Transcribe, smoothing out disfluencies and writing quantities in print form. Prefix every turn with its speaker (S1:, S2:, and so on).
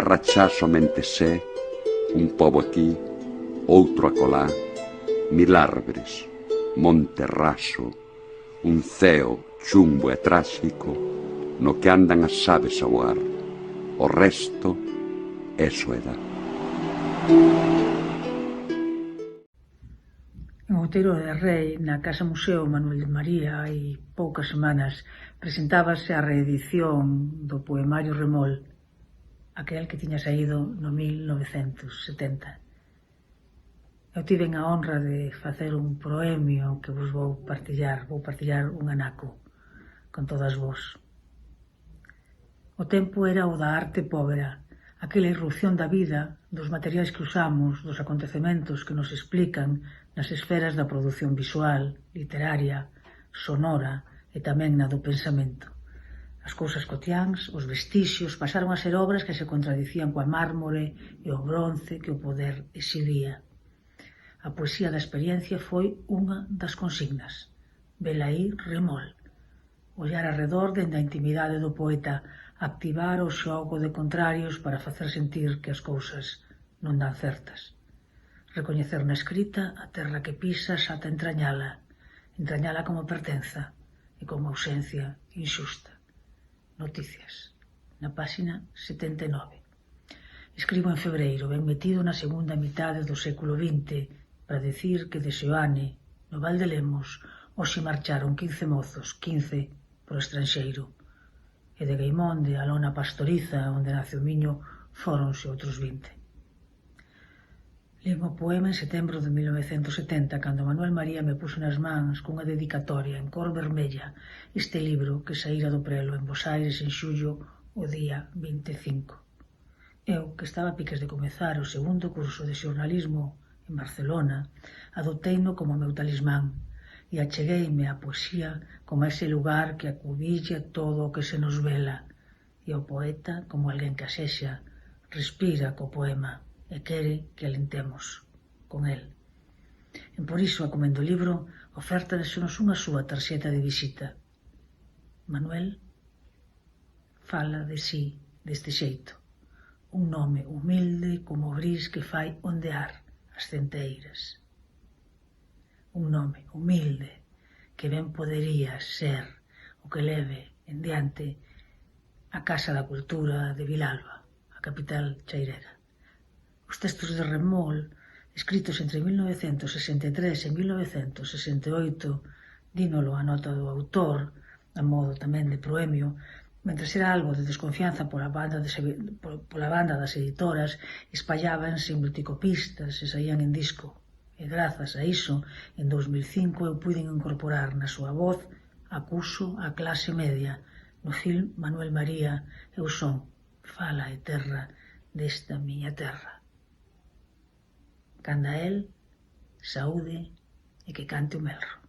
S1: terra xa somente sé, un pobo aquí, outro acolá, mil árbores, monte raso, un ceo chumbo e tráxico no que andan as aves a voar. O resto é soedad.
S2: En Outeiro de Rei, na Casa Museo Manuel de María, hai poucas semanas, presentábase a reedición do poemario Remol, aquel que tiña saído no 1970. Eu tiven a honra de facer un proemio que vos vou partillar un anaco con todas vos. O tempo era o da arte povera, aquela irrupción da vida, dos materiais que usamos, dos acontecementos que nos explican nas esferas da produción visual, literaria, sonora e tamén na do pensamento. As cousas cotiáns, os vestixios, pasaron a ser obras que se contradicían coa mármore e o bronce que o poder exhibía. A poesía da experiencia foi unha das consignas. Velaí Remol. Ollar arredor dende a intimidade do poeta, activar o xogo de contrarios para facer sentir que as cousas non dan certas. Recoñecer na escrita a terra que pisas ata entrañala como pertenza e como ausencia inxusta. Noticias, na páxina 79. Escribo en febreiro, ben metido na segunda mitade do século XX, para decir que de Seoane, no Val de Lemos, hoxe marcharon 15 mozos, 15 pro estranxeiro, e de Gueimonde a lona pastoriza onde nace o miño fóronse outros 20. Lin o poema en setembro de 1970, cando Manuel María me puxo nas mans cunha dedicatoria en cor vermella este libro que saíra do prelo en Bos Aires en xullo o día 25. Eu, que estaba a piques de comezar o segundo curso de xornalismo en Barcelona, adopteino como meu talismán e achegueime á poesía como ese lugar que acubilla todo o que se nos vela, e ao poeta como alguén que asexa, respira co poema e quere que alentemos con el. E por iso, a comendo o libro, ofértasenos unha súa tarxeta de visita. Manuel fala de si deste xeito, un nome humilde como o gris que fai ondear as centeiras. Un nome humilde que ben podería ser o que leve en diante a Casa da Cultura de Vilalba, a capital chairera. Os textos de Remol, escritos entre 1963 e 1968, dínolo a nota do autor, a modo tamén de proemio, mentres era algo de desconfianza pola banda das editoras, espallábanse en multicopistas e saían en disco. E grazas a iso, en 2005 eu puiden incorporar na súa voz acuso a clase media. No film Manuel María, eu son fala e terra desta miña terra. Canda el, saúde e que cante o melro.